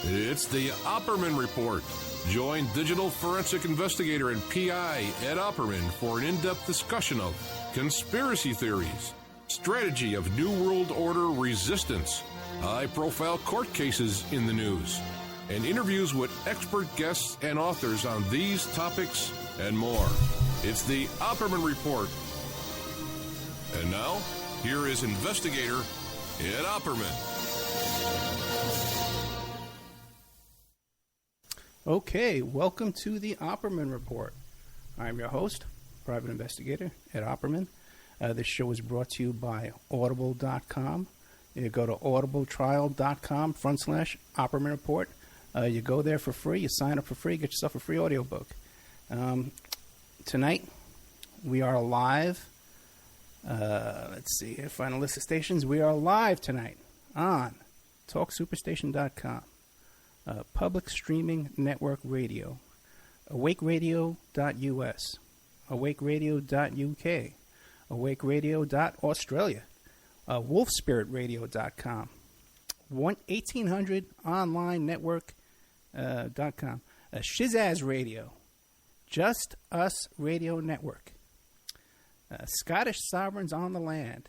It's the Opperman Report. Join digital forensic investigator and PI Ed Opperman for an in-depth discussion of conspiracy theories, strategy of New World Order resistance, high-profile court cases in the news, and interviews with expert guests and authors on these topics and more. It's the Opperman Report. And now, here is investigator Ed Opperman. Okay, welcome to the Opperman Report. I'm your host, private investigator Ed Opperman. This show is brought to you by Audible.com. You go to audibletrial.com/Opperman Report. You go there for free. You sign up for free. Get yourself a free audiobook. Tonight, we are live. Let's see. Find a list of stations. We are live tonight on TalkSuperstation.com. Public Streaming Network Radio, awakeradio.us, awakeradio.uk, awakeradio.australia, wolfspiritradio.com, 1800onlinenetwork.com, Shizaz Radio, Just Us Radio Network, Scottish Sovereigns on the Land,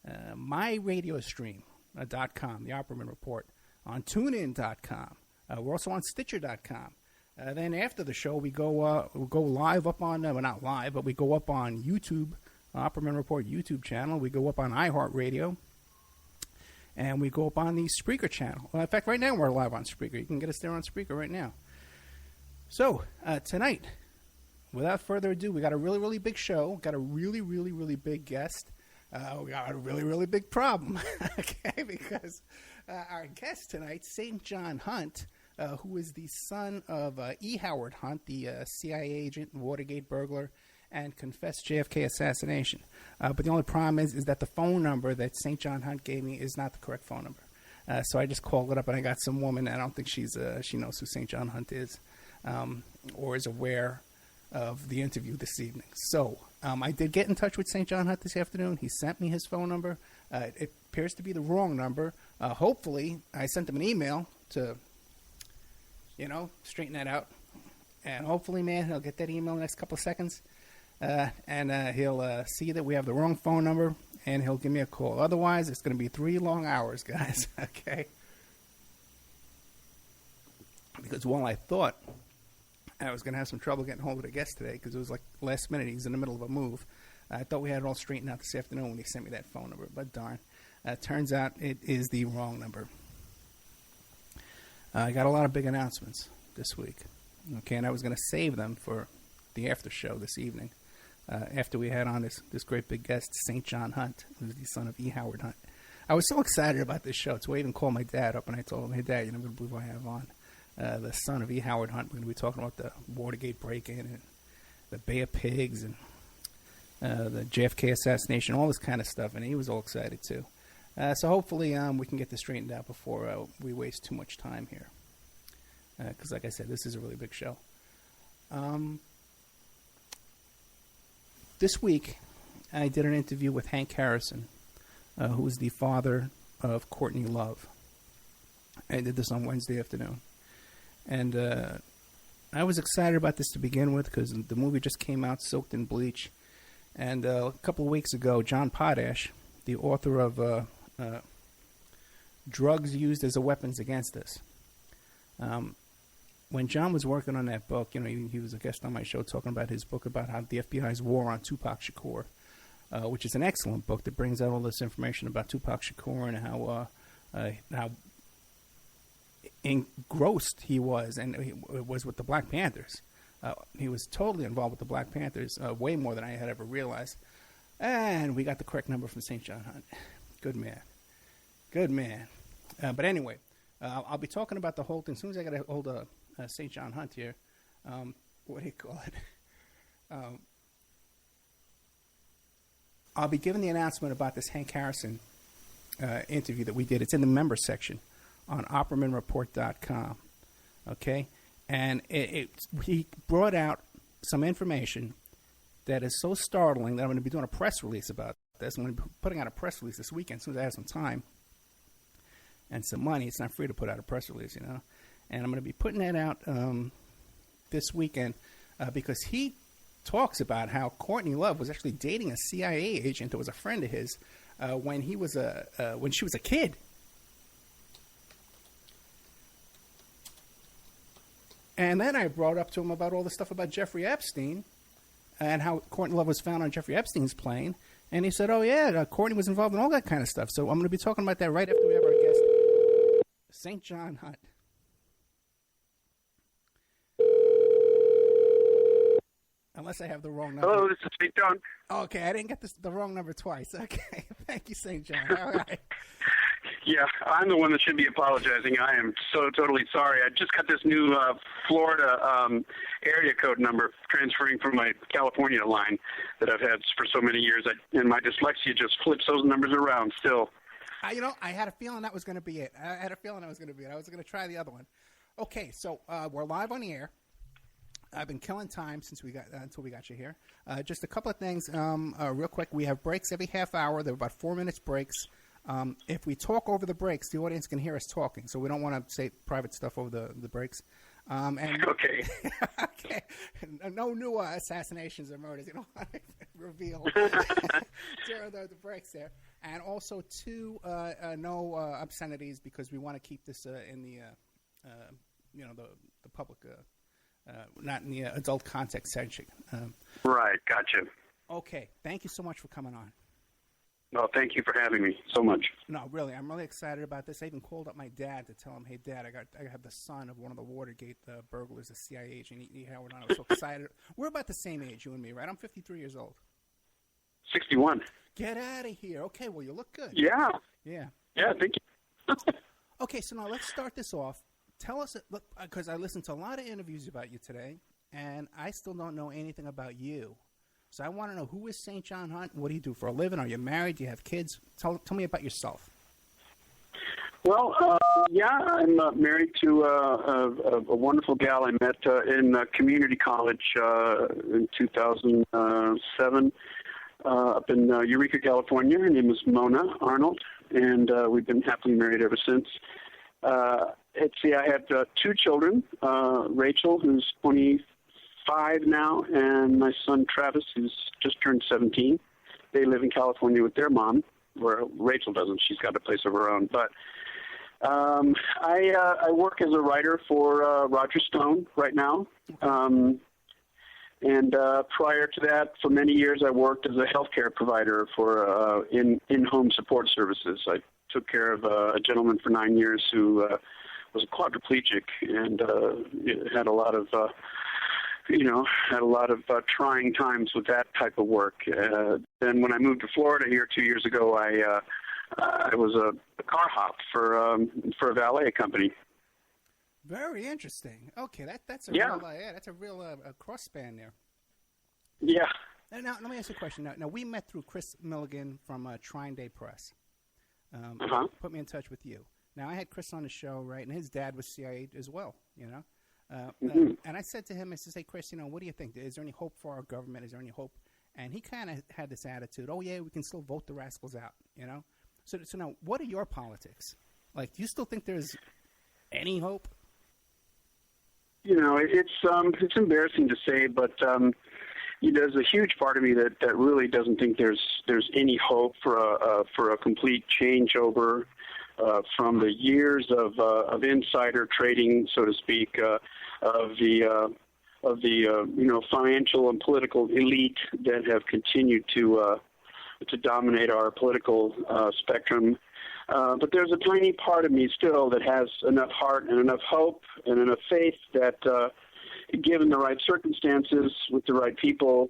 MyRadiostream.com, the Opperman Report, on TuneIn.com. We're also on Stitcher.com. Then after the show, we'll go live up on, well, not live, but we go up on YouTube, Opperman Report YouTube channel. We go up on iHeartRadio. And we go up on the Spreaker channel. Well, in fact, right now we're live on Spreaker. You can get us there on Spreaker right now. So, tonight, without further ado, we got a really, really big show. Got a really, really, really big guest. We got a really, really big problem, okay, because our guest tonight, St. John Hunt, who is the son of E. Howard Hunt, the CIA agent, Watergate burglar, and confessed JFK assassination. But the only problem is that the phone number that St. John Hunt gave me is not the correct phone number. So I just called it up, and I got some woman. I don't think she knows who St. John Hunt is or is aware of the interview this evening. So I did get in touch with St. John Hunt this afternoon. He sent me his phone number. It appears to be the wrong number. Hopefully, I sent him an email to, straighten that out. And hopefully, man, he'll get that email in the next couple of seconds. And he'll see that we have the wrong phone number, and he'll give me a call. Otherwise, it's going to be 3 long hours, guys, okay? Because while I thought I was going to have some trouble getting hold of the guest today, because it was like last minute, he's in the middle of a move, I thought we had it all straightened out this afternoon when he sent me that phone number. But darn, turns out it is the wrong number. I got a lot of big announcements this week, okay, and I was going to save them for the after show this evening. After we had on this great big guest, St. John Hunt, who's the son of E. Howard Hunt. I was so excited about this show, so I even called my dad up and I told him, hey, Dad, you're not going to believe what I have on. The son of E. Howard Hunt. We're going to be talking about the Watergate break-in and the Bay of Pigs and the JFK assassination, all this kind of stuff, and he was all excited too. So hopefully we can get this straightened out before we waste too much time here. Because like I said, this is a really big show. This week, I did an interview with Hank Harrison, who is the father of Courtney Love. I did this on Wednesday afternoon. And I was excited about this to begin with because the movie just came out soaked in bleach. And a couple of weeks ago, John Potash, the author of Drugs Used as a Weapons Against Us, when John was working on that book, he was a guest on my show talking about his book about how the FBI's war on Tupac Shakur, which is an excellent book that brings out all this information about Tupac Shakur and how engrossed he was, and it was with the Black Panthers. He was totally involved with the Black Panthers, way more than I had ever realized. And we got the correct number from St. John Hunt. Good man. Good man. But anyway, I'll be talking about the whole thing. As soon as I get a hold of St. John Hunt here, what do you call it? I'll be giving the announcement about this Hank Harrison interview that we did. It's in the members section on OppermanReport.com. Okay? And he brought out some information that is so startling that I'm going to be doing a press release about this. I'm going to be putting out a press release this weekend as soon as I have some time. and some money. It's not free to put out a press release, And I'm going to be putting that out this weekend because he talks about how Courtney Love was actually dating a CIA agent that was a friend of his when she was a kid. And then I brought up to him about all the stuff about Jeffrey Epstein and how Courtney Love was found on Jeffrey Epstein's plane. And he said, oh, yeah, Courtney was involved in all that kind of stuff. So I'm going to be talking about that right after we have our guest, St. John Hunt. Unless I have the wrong number. Hello, this is St. John. Okay, I didn't get the wrong number twice. Okay, thank you, St. John. All right. Yeah, I'm the one that should be apologizing. I am so totally sorry. I just got this new Florida area code number transferring from my California line that I've had for so many years. And my dyslexia just flips those numbers around still. I had a feeling that was going to be it. I was going to try the other one. Okay, so we're live on the air. I've been killing time since until we got you here. Just a couple of things real quick. We have breaks every half hour. They're about 4 minutes breaks. If we talk over the breaks, the audience can hear us talking, so we don't want to say private stuff over the breaks. Okay. Okay. No new assassinations or murders. You don't want to reveal during the breaks there. And also, no obscenities because we want to keep this in the public, not in the adult context section. Right, gotcha. Okay. Thank you so much for coming on. Well, thank you for having me so much. No, really, I'm really excited about this. I even called up my dad to tell him, "Hey, Dad, I have the son of one of the Watergate burglars, a CIA agent." I was so excited. We're about the same age, you and me, right? I'm 53 years old. 61. Get out of here. Okay, well, you look good. Yeah. Yeah. Yeah, thank you. Okay, so now let's start this off. Tell us, because I listened to a lot of interviews about you today, and I still don't know anything about you. So I want to know, who is St. John Hunt? What do you do for a living? Are you married? Do you have kids? Tell me about yourself. Well, I'm married to a wonderful gal I met in community college in 2007 up in Eureka, California. Her name is Mona Arnold, and we've been happily married ever since. I had two children, Rachel, who's 25 now, and my son Travis, who's just turned 17. They live in California with their mom, where Rachel doesn't. She's got a place of her own. But I work as a writer for Roger Stone right now. And prior to that, for many years, I worked as a healthcare provider for in-home support services. I took care of a gentleman for 9 years who was a quadriplegic and had a lot of trying times with that type of work. Then when I moved to Florida here 2 years ago, I was a car hop for a valet company. Very interesting. Okay, that's a real cross span there. Yeah. Now let me ask you a question. Now we met through Chris Milligan from Trine Day Press. Put me in touch with you. Now I had Chris on the show, right, and his dad was CIA as well. And I said to him, I said, "Hey, Chris, what do you think? Is there any hope for our government? Is there any hope?" And he kind of had this attitude, "Oh yeah, we can still vote the rascals out." So now, what are your politics? Like, do you still think there's any hope? It's embarrassing to say, but there's a huge part of me that really doesn't think there's any hope for a complete changeover from the years of insider trading, so to speak, of the financial and political elite that have continued to dominate our political spectrum. But there's a tiny part of me still that has enough heart and enough hope and enough faith that, given the right circumstances with the right people,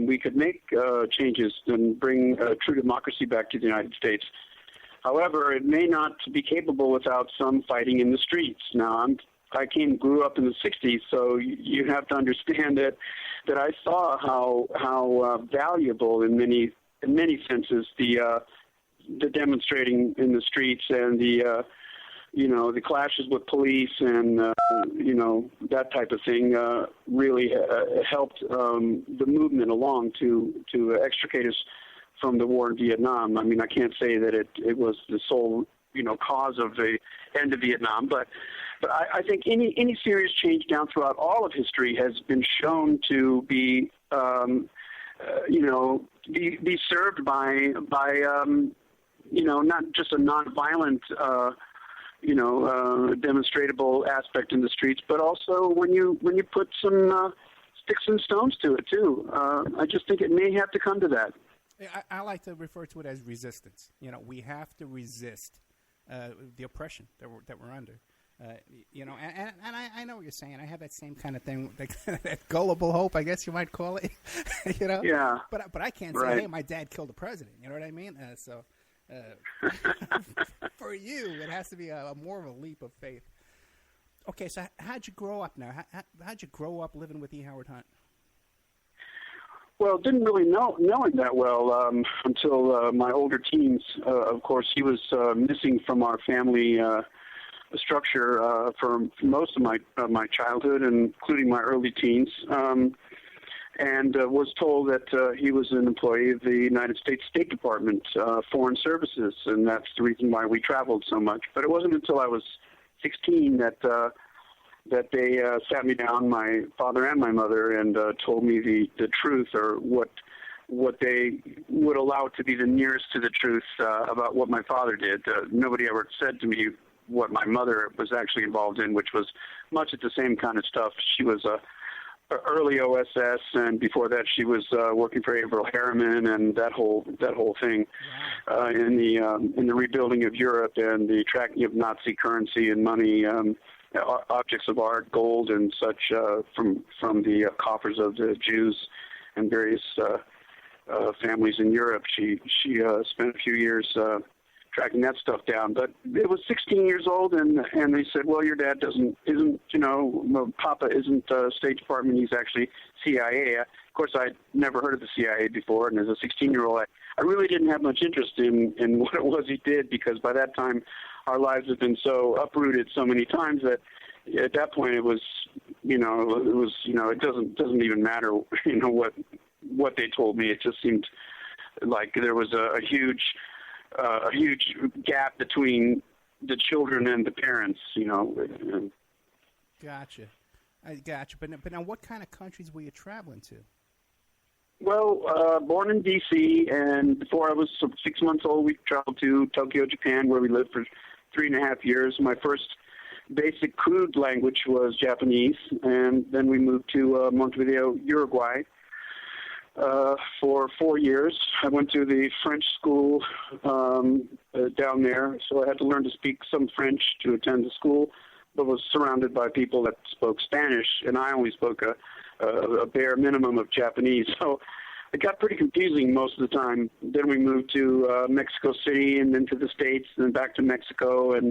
we could make changes and bring true democracy back to the United States. However, it may not be capable without some fighting in the streets. Now, I grew up in the '60s, so you have to understand that I saw how valuable in many senses the demonstrating in the streets and the clashes with police and that type of thing really helped the movement along to extricate us from the war in Vietnam. I mean, I can't say that it was the sole cause of the end of Vietnam. But I think any serious change down throughout all of history has been shown to be be served by not just a nonviolent demonstratable aspect in the streets, but also when you put some sticks and stones to it too. I just think it may have to come to that. I like to refer to it as resistance. We have to resist the oppression that we're under. And I know what you're saying. I have that same kind of thing, that gullible hope, I guess you might call it. Yeah. But I can't say, hey, my dad killed the president. You know what I mean? For you, it has to be more of a leap of faith. Okay, so how'd you grow up now? How'd you grow up living with E. Howard Hunt? Well, didn't really know him that well until my older teens. Of course, he was missing from our family structure for most of my childhood, including my early teens, and was told that he was an employee of the United States State Department, Foreign Services, and that's the reason why we traveled so much. But it wasn't until I was 16 that they sat me down, my father and my mother, and told me the truth, or what they would allow to be the nearest to the truth about what my father did. Nobody ever said to me what my mother was actually involved in, which was much of the same kind of stuff. She was a early OSS, and before that she was working for Averell Harriman and that whole thing. Wow. In the rebuilding of Europe and the tracking of Nazi currency and money, objects of art, gold and such, from the coffers of the Jews and various families in Europe. She spent a few years tracking that stuff down. But it was 16 years old, and they said, well, your dad Papa isn't State Department, he's actually CIA. Of course, I'd never heard of the CIA before, and as a 16-year-old, I really didn't have much interest in what it was he did, because by that time, our lives had been so uprooted so many times that at that point it doesn't even matter, what they told me. It just seemed like there was a huge gap between the children and the parents, Gotcha. I gotcha. But now, what kind of countries were you traveling to? Well, born in D.C., and before I was 6 months old, we traveled to Tokyo, Japan, where we lived for 3.5 years. My first basic crude language was Japanese, and then we moved to Montevideo, Uruguay, for 4 years. I went to the French school down there, so I had to learn to speak some French to attend the school, but was surrounded by people that spoke Spanish, and I only spoke a bare minimum of Japanese. So it got pretty confusing most of the time. Then we moved to Mexico City, and then to the States, and then back to Mexico, and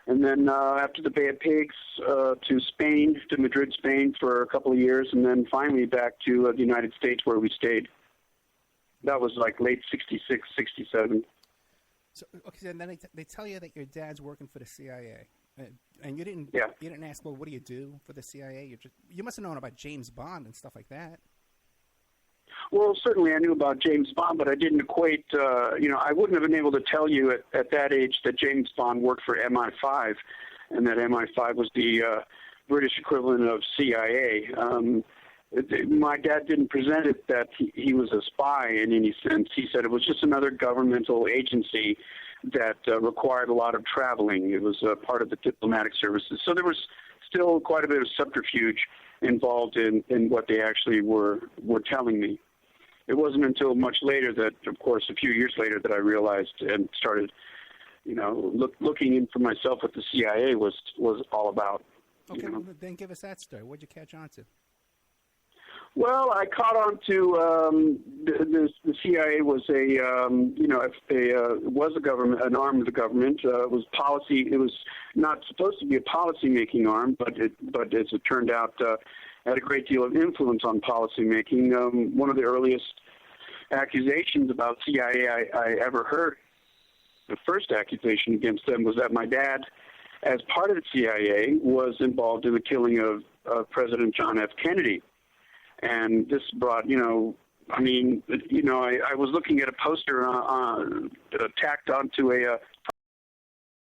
then after the Bay of Pigs, to Spain, to Madrid, Spain for a couple of years, and then finally back to the United States, where we stayed. That was like late 66, 67. So, okay, and then they tell you that your dad's working for the CIA, and you didn't ask, well, what do you do for the CIA? You must have known about James Bond and stuff like that. Well, certainly I knew about James Bond, but I didn't equate, I wouldn't have been able to tell you at that age that James Bond worked for MI5, and that MI5 was the British equivalent of CIA. My dad didn't present it that he was a spy in any sense. He said it was just another governmental agency that required a lot of traveling. It was part of the diplomatic services. So there was still quite a bit of subterfuge involved in what they actually were telling me. It wasn't until much later that, of course, a few years later, that I realized and started, looking in for myself what the CIA was all about. Okay, well, then give us that story. What'd you catch on to? Well, I caught on to the CIA was was a government, an arm of the government. It was policy. It was not supposed to be a policy-making arm, but as it turned out, had a great deal of influence on policy making. One of the earliest accusations about CIA I ever heard, the first accusation against them, was that my dad, as part of the CIA, was involved in the killing of President John F. Kennedy. And this brought, I was looking at a poster tacked onto a